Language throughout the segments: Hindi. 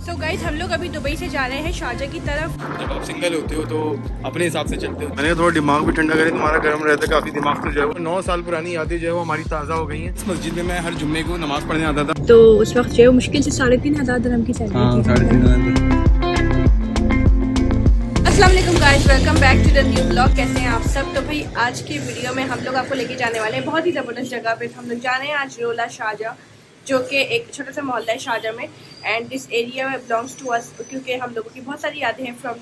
सो गाइस हम लोग अभी दुबई से जा रहे हैं शारजा की तरफ। जब आप सिंगल होते हो तो अपने हिसाब से चलते हो। मैंने थोड़ा दिमाग भी ठंडा करे, तुम्हारा गर्म रहता है काफी दिमाग, तो जो है वो 9 साल पुरानी यादें जो है वो हमारी ताज़ा हो गई हैं। इस मस्जिद में मैं हर जुम्मे को नमाज पढ़ने आता था। तो उस वक्त जो है मुश्किल से 3,500 दिरहम की सैलरी थी। 3,500। अस्सलाम वालेकुम guys, welcome back to the new vlog. कैसे हैं आप सब? तो भाई आज की वीडियो में हम लोग आपको लेके जाने वाले हैं बहुत ही ज़बरदस्त जगह पे। हम लोग जा रहे हैं आज रोला शारजा, जो कि एक छोटा सा मोहल्ला है शारजा में। And this area belongs to us, क्योंकि हम लोगों की बहुत सारी यादें हैं। फ्रॉम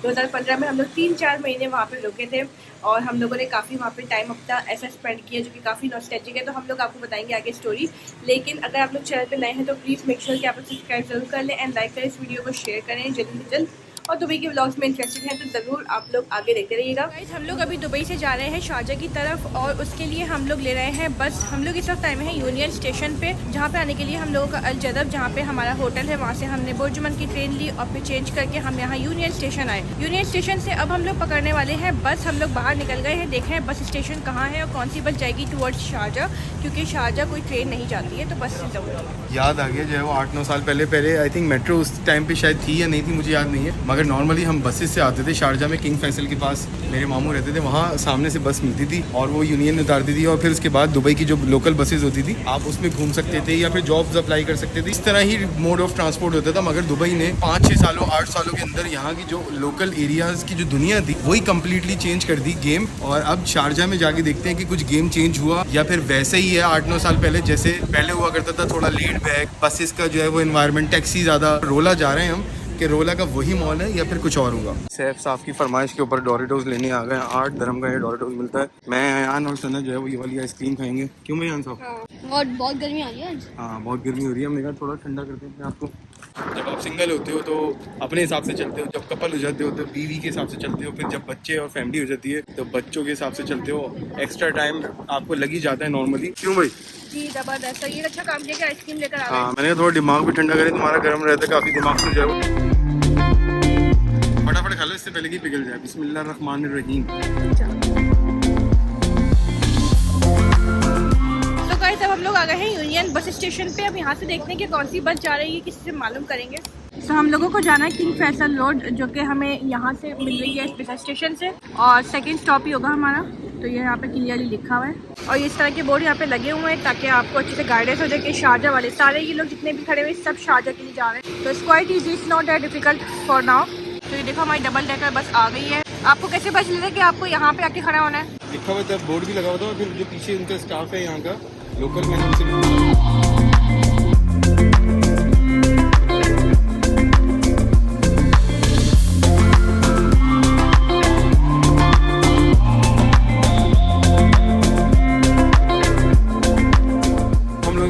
2015 में हम लोग 3-4 महीने वहाँ पे रुके थे और हम लोगों ने काफ़ी वहाँ पे टाइम अपना ऐसा स्पेंड किया जो कि काफ़ी नॉस्टैल्जिक है। तो हम लोग आपको बताएंगे आगे स्टोरी। लेकिन अगर आप लोग चैनल पे नए हैं तो प्लीज़ मेक श्योर कि आप सब्सक्राइब जरूर कर लें एंड लाइक करें, इस वीडियो को शेयर करें जल्द से जल्द। और दुबई के व्लॉग्स में इंटरेस्टेड हैं तो ज़रूर आप लोग आगे देखते रहिएगा। गाइस हम लोग अभी दुबई से जा रहे हैं शारजा की तरफ और उसके लिए हम लोग ले रहे हैं बस। हम लोग इस वक्त आए हैं यूनियन स्टेशन पे, जहाँ पे आने के लिए हम लोगों का अल जदब, जहाँ पे हमारा होटल है, वहाँ से हमने बुर्जुमन की ट्रेन ली और फिर चेंज करके हम यहाँ यूनियन स्टेशन आए। यूनियन स्टेशन से अब हम लोग पकड़ने वाले हैं बस। हम लोग बाहर निकल गए हैं, देख रहे हैं बस स्टेशन कहाँ है और कौन सी बस जाएगी टुवर्ड्स शारजा, क्योंकि शारजा कोई ट्रेन नहीं जाती है तो बस से जरूर। याद आ गया जो है वो 8-9 साल पहले आई थिंक मेट्रो उस टाइम पे शायद थी या नहीं थी, मुझे याद नहीं है, मगर नॉर्मली हम बसेस से आते थे। शारजा में किंग फैसल के पास मेरे मामू रहते थे, वहाँ सामने से बस मिलती थी और वो यूनियन में उतारती थी और फिर उसके बाद दुबई की जो लोकल बसेस होती थी आप उसमें घूम सकते थे या फिर जॉब्स अप्लाई कर सकते थे। इस तरह ही मोड ऑफ ट्रांसपोर्ट होता था। मगर दुबई ने 5-6 सालों 8 सालों के अंदर यहाँ की जो लोकल एरियाज की जो दुनिया थी वही कम्प्लीटली चेंज कर दी गेम। और अब शारजा में जाके देखते हैं कि कुछ गेम चेंज हुआ या फिर वैसे ही है 8-9 साल पहले जैसे पहले हुआ करता था। थोड़ा लेड बैक बसेस का जो है वो एनवायरनमेंट, टैक्सी ज़्यादा। रोला जा रहे हैं हम कि रोला का वही मॉल है या फिर कुछ और होगा। सैफ साहब की फरमाइश के ऊपर डोरेटोज लेने आ गए। 8 दिरहम का ये डोरेटोज मिलता है। मैं यान और सना जो है वो ये वाली आइसक्रीम खाएंगे। क्यों मैं यान साहब? और बहुत गर्मी आ रही है आज। हाँ बहुत गर्मी हो रही है, हमने कहा थोड़ा ठंडा करते हैं अपने आपको। जब आप सिंगल होते हो तो अपने हिसाब से चलते हो, जब कपल हो जाते हो तो बीवी के हिसाब से चलते हो, फिर जब बच्चे और फैमिली हो जाती है तो बच्चों के हिसाब से चलते हो। एक्स्ट्रा टाइम आपको लग ही जाता है नॉर्मली। क्यों भाई? जी जबरदस्त, ये अच्छा काम किया कि आइसक्रीम लेकर आ गए। हाँ मैंने थोड़ा दिमाग भी ठंडा करे, तुम्हारा गर्म रहता है काफ़ी दिमाग से जो है। फटाफट खा लो इससे पहले कि पिघल जाए। बिस्मिल्लाहिर्रहमानिर्रहीम। तो गाइस अब हम लोग आ गए हैं यूनियन बस स्टेशन पे। अब यहाँ से देखते हैं कि कौन सी बस जा रही है, किसी से मालूम करेंगे। तो हम लोगों को जाना है किंग फैसल रोड, जो कि हमें यहाँ से मिल रही है इस स्टेशन से, और सेकंड स्टॉप ही होगा हमारा। तो ये यहाँ पे क्लियरली लिखा हुआ है और इस तरह के बोर्ड यहाँ पे लगे हुए हैं ताकि आपको अच्छे से गाइडेंस हो जाए कि शारजा वाले सारे ये लोग जितने भी खड़े हुए सब शारजा के लिए जा रहे हैं। तो it's quite easy, it's not that difficult for now. तो ये देखो हमारी डबल डेकर बस आ गई है। आपको कैसे पता चलेगा कि आपको यहाँ पे आके खड़ा होना है? लिखा हुआ था, बोर्ड भी लगा हुआ था और फिर जो पीछे उनका स्टाफ है यहाँ का लोकल, मैंने उनसे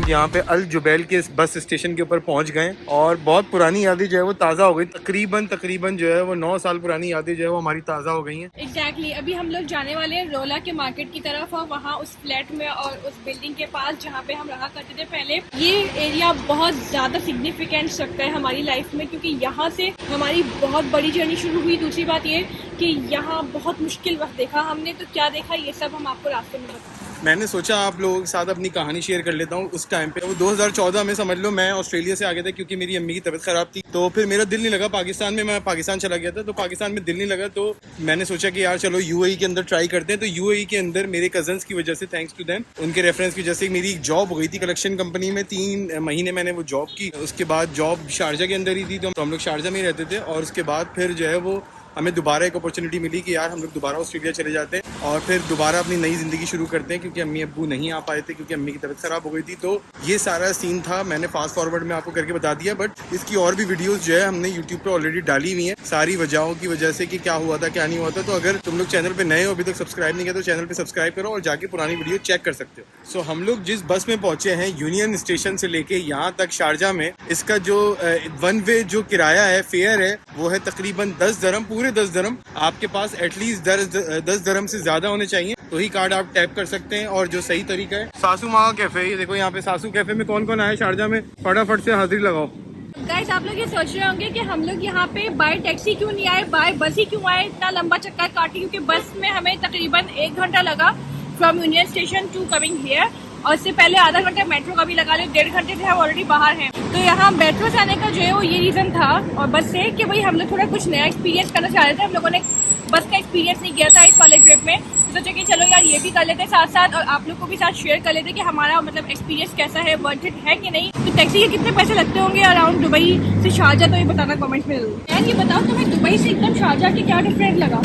यहाँ पे अल जुबैल के बस स्टेशन के ऊपर पहुंच गए और बहुत पुरानी यादें जो है वो ताज़ा हो गई। तकरीबन जो है वो 9 साल पुरानी यादें जो है वो हमारी ताज़ा हो गई हैं। एग्जैक्टली अभी हम लोग जाने वाले हैं रोला के मार्केट की तरफ और वहाँ उस फ्लैट में और उस बिल्डिंग के पास जहाँ पे हम रहा करते थे पहले। ये एरिया बहुत ज़्यादा सिग्निफिकेंस रखता है हमारी लाइफ में, क्योंकि यहाँ से हमारी बहुत बड़ी जर्नी शुरू हुई। दूसरी बात ये कि यहाँ बहुत मुश्किल वक्त देखा हमने, तो क्या देखा ये सब हम आपको रास्ते में बताएं। मैंने सोचा आप लोगों के साथ अपनी कहानी शेयर कर लेता हूँ। उस टाइम पे वो 2014 में समझ लो, मैं ऑस्ट्रेलिया से आ गया था क्योंकि मेरी अम्मी की तबीयत खराब थी। तो फिर मेरा दिल नहीं लगा पाकिस्तान में, मैं पाकिस्तान चला गया था। तो पाकिस्तान में दिल नहीं लगा तो मैंने सोचा कि यार चलो यूएई के अंदर ट्राई करते हैं। तो यूएई के अंदर मेरे कजन्स की वजह से, थैंक्स टू देम, उनके रेफरेंस की वजह से मेरी एक जॉब हो गई थी कलेक्शन कंपनी में। 3 महीने मैंने वो जॉब की। उसके बाद जॉब शारजा के अंदर ही थी तो हम लोग शारजा में ही रहते थे। और उसके बाद फिर जो है वो हमें दोबारा एक अपॉर्चुनिटी मिली कि यार हम लोग दोबारा ऑस्ट्रेलिया चले जाते हैं और फिर दोबारा अपनी नई ज़िंदगी शुरू करते हैं, क्योंकि अम्मी अब्बू नहीं आ पाए थे क्योंकि अम्मी की तबीयत ख़राब हो गई थी। तो ये सारा सीन था, मैंने फास्ट फॉरवर्ड में आपको करके बता दिया। बट इसकी और भी वीडियोस जो है हमने यूट्यूब पे ऑलरेडी डाली हुई हैं, सारी वजहों की वजह से कि क्या हुआ था क्या नहीं हुआ था। तो अगर तुम लोग चैनल पर नए हो, अभी तक सब्सक्राइब नहीं किया तो चैनल पर सब्सक्राइब करो और जाके पुरानी वीडियो चेक कर सकते हो। सो हम लोग जिस बस में पहुंचे हैं यूनियन स्टेशन से लेके यहाँ तक शारजा में, इसका जो 1 वे जो किराया है, फेयर है, वो है तकरीबन 10 दिरहम, पूरे 10 दिरहम। आपके पास एटलीस्ट 10 दिरहम से ज्यादा होने चाहिए तो ही कार्ड आप टैप कर सकते हैं। और जो सही तरीका है, सासू माँ का कैफे, ये देखो यहाँ पे सासू कैफे में कौन कौन आया शारजा में, फटाफट से हाजिरी लगाओ। गाइस आप लोग ये सोच रहे होंगे कि हम लोग यहाँ पे बाय टैक्सी क्यों नहीं आए, बाय बस ही क्यों आए, इतना लंबा चक्कर काटे, क्योंकि बस में हमें तकरीबन 1 घंटा लगा from Union Station to coming here. और इससे पहले आधा घंटा मेट्रो का भी लगा लो, 1.5 घंटे से हम ऑलरेडी बाहर हैं। तो यहाँ मेट्रो से आने का जो है वो ये रीज़न था, और बस से कि भाई हम लोग थोड़ा कुछ नया एक्सपीरियंस करना चाह रहे थे। हम लोगों ने बस का एक्सपीरियंस नहीं किया था इस कॉलेज ट्रिप में, तो सोचा कि चलो यार ये भी कर लेते साथ साथ, और आप लोग को भी साथ शेयर कर लेते कि हमारा मतलब एक्सपीरियंस कैसा है, वर्थ इट है कि नहीं। तो टैक्सी के कितने पैसे लगते होंगे अराउंड दुबई से शारजा, तो ये बताना कमेंट में जरूर। यार ये बताओ तुम्हें दुबई से एकदम शारजा के क्या डिफरेंट लगा?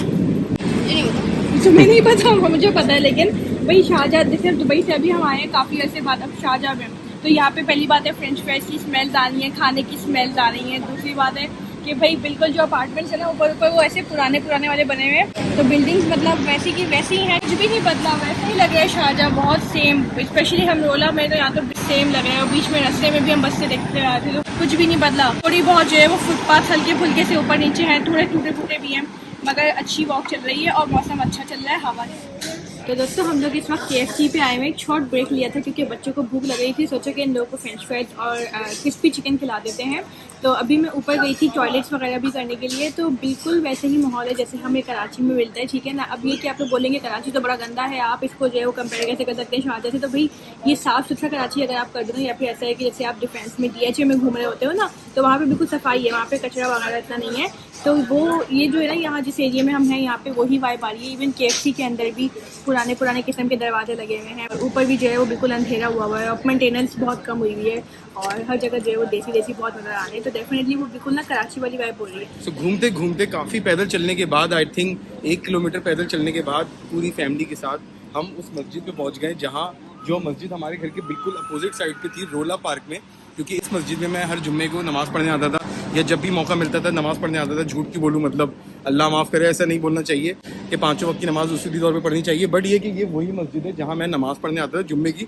तुम्हें नहीं पता, मुझे पता है, लेकिन वही शारजा जैसे दुबई से अभी हम आए हैं काफ़ी अर्से बाद अब शारजा में, तो यहाँ पे पहली बात है फ्रेंच फ्राइज की स्मेल्स आ रही है, खाने की स्मेल्स आ रही है। दूसरी बात है कि भाई बिल्कुल जो अपार्टमेंट्स है ना ऊपर ऊपर वो ऐसे पुराने वाले बने हुए हैं, तो बिल्डिंग्स मतलब वैसी की वैसी ही हैं, कुछ भी नहीं बदला, वैसे ही लग रहा है शारजा, बहुत सेम। स्पेशली हम रोला में तो यहाँ तो सेम लग रहा है, और बीच में रास्ते में भी हम बस से देखते आए थे तो कुछ भी नहीं बदला। थोड़ी बहुत जो है वो फुटपाथ हल्के फुल्के से ऊपर नीचे हैं, थोड़े टूटे फूटे भी हैं, मगर अच्छी वॉक चल रही है और मौसम अच्छा चल रहा है, हवा है। तो दोस्तों हम लोग इस वक्त KFC पे आए हुए, एक शॉर्ट ब्रेक लिया था क्योंकि बच्चों को भूख लग रही थी, सोचा कि इन लोगों को फ्रेंच फ्राइज और क्रिस्पी चिकन खिला देते हैं। तो अभी मैं ऊपर गई थी टॉयलेट्स वगैरह भी करने के लिए, तो बिल्कुल वैसे ही माहौल है जैसे हमें कराची में मिलता है, ठीक है ना। अब ये कि आप लोग बोलेंगे कराची तो बड़ा गंदा है, आप इसको जो है वो कंपेयर कैसे कर सकते हैं शारजा से, तो भाई ये साफ़ सुथरा कराची अगर आप कर दो, या फिर ऐसा है कि जैसे आप डिफेंस में DHA में घूम रहे होते हो ना, तो वहाँ पर बिल्कुल सफाई है, वहाँ पर कचरा वगैरह इतना नहीं है। तो वो ये जो है ना यहाँ जिस एरिया में हम हैं यहाँ पे वही वाइब आ रही है। इवन KFC के अंदर भी पुराने किस्म के दरवाजे लगे हुए हैं, ऊपर भी जो है वो बिल्कुल अंधेरा हुआ है, और मेंटेनेंस बहुत कम हुई हुई है, और हर जगह जो है वो देसी बहुत नज़र आ रही है। तो डेफिनेटली वो बिल्कुल ना कराची वाली वाइब हो रही है। तो घूमते घूमते काफ़ी पैदल चलने के बाद, आई थिंक 1 किलोमीटर पैदल चलने के बाद पूरी फैमिली के साथ हम उस मस्जिद पे पहुंच गए, जहां जो मस्जिद हमारे घर के बिल्कुल अपोजिट साइड पे थी, रोला पार्क में। क्योंकि इस मस्जिद में मैं हर जुम्मे को नमाज़ पढ़ने आता था, या जब भी मौका मिलता था नमाज़ पढ़ने आता था। झूठ की बोलूँ, मतलब अल्लाह माफ़ करे, ऐसा नहीं बोलना चाहिए कि 5 वक्त की नमाज़ उसी तौर पे पढ़नी चाहिए, बट ये कि ये वही मस्जिद है जहाँ मैं नमाज़ पढ़ने आता था जुम्मे की,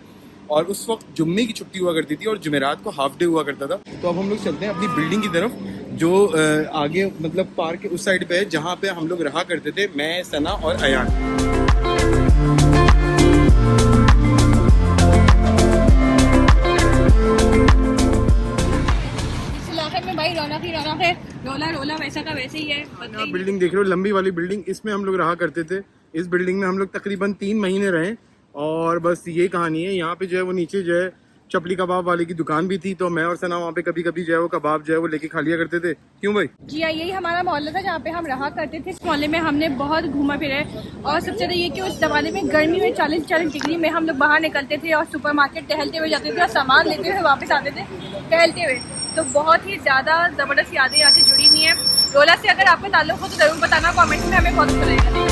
और उस वक्त जुम्मे की छुट्टी हुआ करती थी और जुमेरात को हाफ डे हुआ करता था। तो अब हम लोग चलते हैं अपनी बिल्डिंग की तरफ, जो आगे मतलब पार्क के उस साइड पे है, जहाँ पे हम लोग रहा करते थे, मैं, सना और अयान। भाई रौनक ही रौनक है, रोला वैसा का वैसे ही है। आप बिल्डिंग देख रहे हो, लंबी वाली बिल्डिंग, इसमें हम लोग रहा करते थे। इस बिल्डिंग में हम लोग तकरीबन 3 महीने रहे, और बस ये कहानी है। यहाँ पे जो है वो नीचे जो है चपली कबाब वाले की दुकान भी थी, तो मैं और सना वहाँ पे कभी कभी जो है वो कबाब जो है वो लेके खा लिया करते थे। क्यों भाई? जी हाँ, यही हमारा मोहल्ला था जहाँ पे हम रहा करते थे। इस मोहल्ले में हमने बहुत घूमा फिरा, और सबसे ज़्यादा ये कि उस ज़माने में गर्मी में 40 डिग्री में हम लोग बाहर निकलते थे और सुपरमार्केट टहलते हुए जाते थे और सामान लेते हुए वापस आते थे टहलते हुए। तो बहुत ही ज़्यादा ज़बरदस्त यादें यहाँ से जुड़ी हुई हैं। रोला से अगर आपका ताल्लुक हो तो ज़रूर बताना कमेंट में, हमें बहुत अच्छा लगेगा।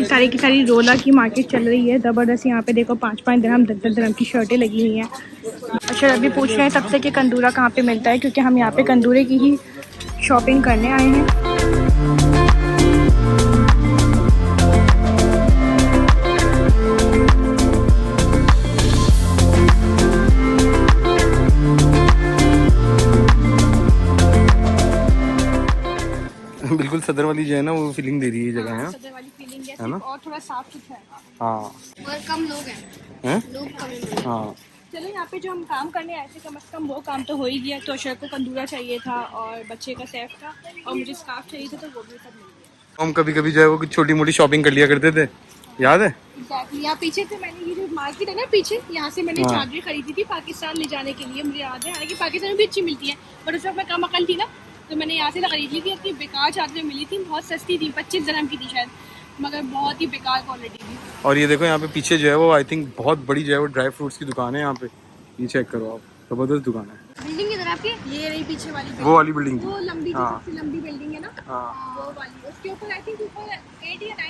सारी की सारी रोला की मार्केट चल रही है ज़बरदस्त। यहाँ पे देखो 5-5 दिरहम 10-10 दिरहम की शर्टें लगी हुई हैं। अच्छा, अभी पूछ रहे हैं सबसे कि कंदूरा कहाँ पे मिलता है, क्योंकि हम यहाँ पे कंदूरे की ही शॉपिंग करने आए हैं। बिल्कुल सदर वाली जो है ना वो फीलिंग दे रही है जगह है, सदर वाली फीलिंग है ना, और थोड़ा साफ सुथरा है। हाँ, और कम लोग हैं, लोग कम हैं। हाँ, चलो यहाँ पे जो हम काम करने आए थे कम से कम वो काम तो हो ही गया। तो अशरफ को कंदूरा चाहिए था, और बच्चे का सैफ था, और मुझे स्कार्फ चाहिए था, तो वो भी सब मिल गया। हम कभी कभी जो है वो कुछ छोटी मोटी शॉपिंग कर लिया करते थे, याद है? एग्जैक्टली। यहाँ पीछे से मैंने ये जो मार्केट है ना पीछे, यहाँ से मैंने चादरें खरीदी थी पाकिस्तान ले जाने के लिए, मुझे याद है। हालांकि पाकिस्तान में भी अच्छी मिलती है, बट उस वक्त मैं कम अकल थी ना, तो मैंने यहाँ से खरीद ली थी। इतनी बेकार चादरें मिली थी, बहुत सस्ती थी, 25 दिरहम की थी शायद, मगर बहुत ही बेकार क्वालिटी थी। और ये देखो यहाँ पे पीछे जो है वो आई थिंक बहुत बड़ी जो है वो ड्राई फ्रूट्स की दुकान है। यहाँ पे ये चेक करो आप, जबरदस्त दुकान है। बिल्डिंग इधर आपकी ये रही पीछे वाली, वो वाली बिल्डिंग, वो लंबी जो हाँ, सबसे लंबी बिल्डिंग है ना, हाँ, वो वाली। उसके ऊपर आई थिंक ऊपर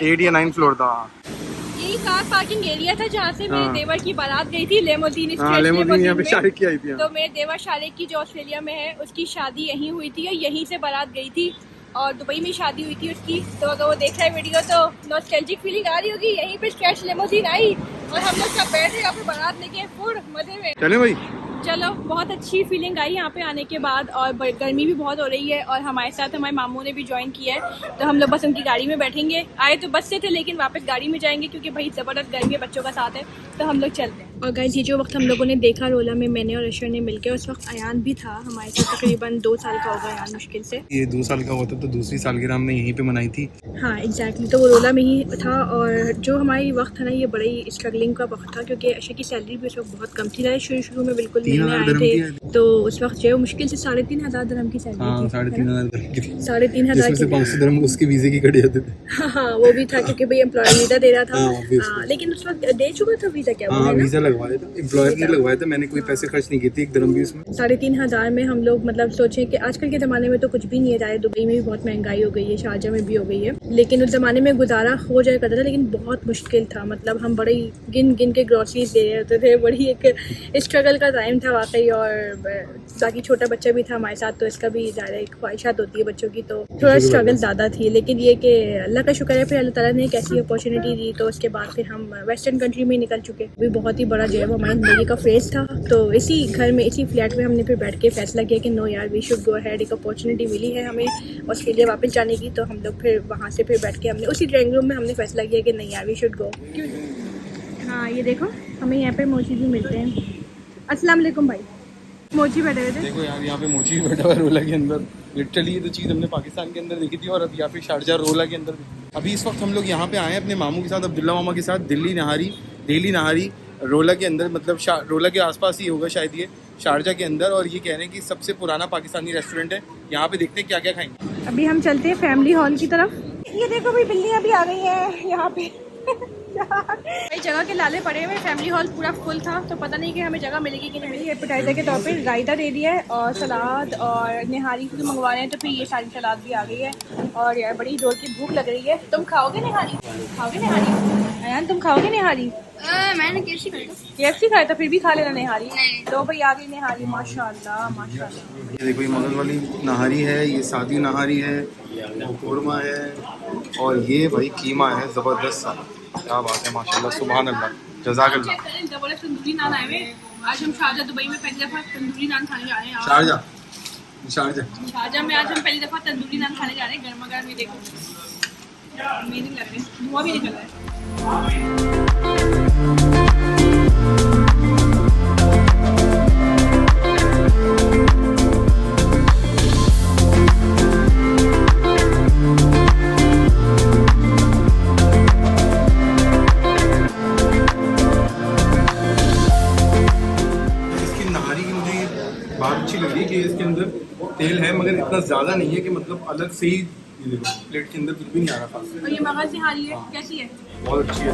8 या 9 फ्लोर था। यही कार पार्किंग एरिया था जहाँ से मेरे देवर की बारात गई थी, लेमोदीन लेमोदीन यहाँ पे शादी की आई थी। तो मेरे देवर शालिक की जो ऑस्ट्रेलिया में है उसकी शादी यहीं हुई थी, और यहीं से बारात गई थी, और दुबई में शादी हुई थी उसकी। तो अगर वो देख रहा है वीडियो तो नॉस्टैल्जिक फीलिंग आ रही होगी। यहीं पे स्ट्रेच लेमोदीन आई और हम लोग सब बैठे यहाँ पे बारात लेके फुल मजे में। चले भाई, चलो, बहुत अच्छी फीलिंग आई यहाँ पे आने के बाद, और गर्मी भी बहुत हो रही है, और हमारे साथ हमारे मामू ने भी ज्वाइन किया है। तो हम लोग बस उनकी गाड़ी में बैठेंगे। आए तो बस से थे, लेकिन वापस गाड़ी में जाएंगे क्योंकि भाई ज़बरदस्त गर्मी है, बच्चों का साथ है, तो हम लोग चलते हैं। और गाइस ये जो वक्त हम लोगों ने देखा रोला में, मैंने और अशर ने मिलकर, उस वक्त अयान भी था हमारे साथ। तकरीबन 2 साल का होगा अयान मुश्किल से। ये 2 साल का होता तो दूसरी सालगिरह हमने यहीं पे मनाई थी। हाँ एग्जैक्टली, तो वो रोला में ही था। और जो हमारी वक्त था ना, ये बड़ा ही स्ट्रगलिंग का वक्त था क्योंकि अशर की सैलरी भी उस वक्त बहुत कम थी। शुरू में बिल्कुल नए आए थे, तो उस वक्त जो मुश्किल से 3,500 दिरहम की सैलरी थी। 3,500 जिसमें से 500 दिरहम उसके वीजे की कट जाते थे। हाँ वो भी था क्योंकि भाई एम्प्लॉयर वीज़ा दे रहा था। लेकिन उस वक्त दे चुका था वीज़ा, क्या हाँ वीजा लगवाया था, एम्प्लॉयर ने लगवाया था, मैंने कोई पैसे खर्च नहीं किए थे, 1 दिरहम भी उसमें। 3,500 में हम लोग मतलब सोचें कि आजकल के ज़माने में तो कुछ भी नहीं है। चाहे दुबई में भी बहुत महंगाई हो गई है, शारजा में भी हो गई है, लेकिन उस ज़माने में गुजारा हो जाया करता था, लेकिन बहुत मुश्किल था। मतलब हम बड़ी गिन गिन के ग्रॉसरीज दे रहे होते थे। बड़ी एक स्ट्रगल का टाइम था वाकई। और बाकी छोटा बच्चा भी था हमारे साथ, तो इसका भी ज़्यादा एक ख्वाहिशात होती है बच्चों की, तो थोड़ा स्ट्रगल ज़्यादा थी। लेकिन ये कि अल्लाह का शुक्र है, फिर अल्लाह ताला ने एक ऐसी अपॉर्चुनिटी दी, तो उसके बाद फिर हम वेस्टर्न कंट्री में निकल चुके। भी बहुत ही बड़ा जो है वो हमारी ज़िंदगी का फेज़ था। तो इसी घर में, इसी फ्लैट में हमने फिर बैठ के फैसला किया कि नो यार, वी शुड गो अहेड। एक अपॉर्चुनिटी मिली है हमें ऑस्ट्रेलिया वापस जाने की, तो हम लोग फिर वहाँ से फिर बैठ के हमने उसी ड्राइंग रूम में हमने फैसला किया कि नहीं यार, वी शुड गो। हाँ ये देखो, हमें यहाँ पे मोची भी मिलते हैं। अस्सलाम वालेकुम भाई। मोची बैठे हुए थे। देखो यार, यहाँ पे मोची बैठा हुआ है रोला के अंदर। लिटरली ये तो चीज़ हमने पाकिस्तान के अंदर देखी थी, और अब यहाँ पे शारजा रोला के अंदर। अभी इस वक्त हम लोग यहाँ पे आए हैं अपने मामू के साथ, अब्दुल्ला मामा के साथ। डेली नहारी रोला के अंदर, मतलब रोला के आसपास ही होगा शायद ये, शारजा के अंदर। और ये कह रहे हैं कि सबसे पुराना पाकिस्तानी रेस्टोरेंट है। यहाँ पे देखते हैं क्या क्या खाएंगे। अभी हम चलते हैं फैमिली हॉल की तरफ। ये देखो भाई, बिल्लियाँ भी आ गई हैं यहाँ पे। भाई जगह के लाले पड़े हुए। फैमिली हॉल पूरा फुल था, तो पता नहीं कि हमें जगह मिलेगी कि नहीं मिलेगी। एपेटाइजर के तौर पे रायता दे दिया है, और सलाद और निहारी भी मंगवा रहे हैं, तो फिर ये सारी सलाद भी आ गई है। और यार बड़ी जोर की भूख लग रही है। तुम खाओगे निहारी? खाओगे निहारी? अयान तुम खाओगे निहारी? मैंने KFC खाया था। KFC खाया था, फिर भी खा लेना निहारी। तो भाई आ गई निहारी, माशाल्लाह माशाल्लाह। ये देखो, ये मगज वाली नहारी है, ये सादी नहारी है, वो कौरमा है, और ये भाई कीमा है ज़बरदस्त सा। क्या बात है, माशाल्लाह, सुभान अल्लाह, जज़ाकल्लाह। तंदूरी नान आए हुए। आज हम शारजा दुबई में पहली दफ़ा तंदूरी नान खाने जा रहे हैं। शारजा शारजा में आज हम पहली दफ़ा तंदूरी नान खाने जा रहे हैं। गर्मा गर्म, ये देखो अमेजिंग लग रहे हैं, धुआं भी निकल रहा है। बात अच्छी लग रही है कि इसके अंदर तेल है, मगर इतना ज़्यादा नहीं है कि मतलब अलग से ही प्लेट के अंदर कुछ भी नहीं आ रहा था। और ये मगज निहारी है, कैसी है? बहुत अच्छी है।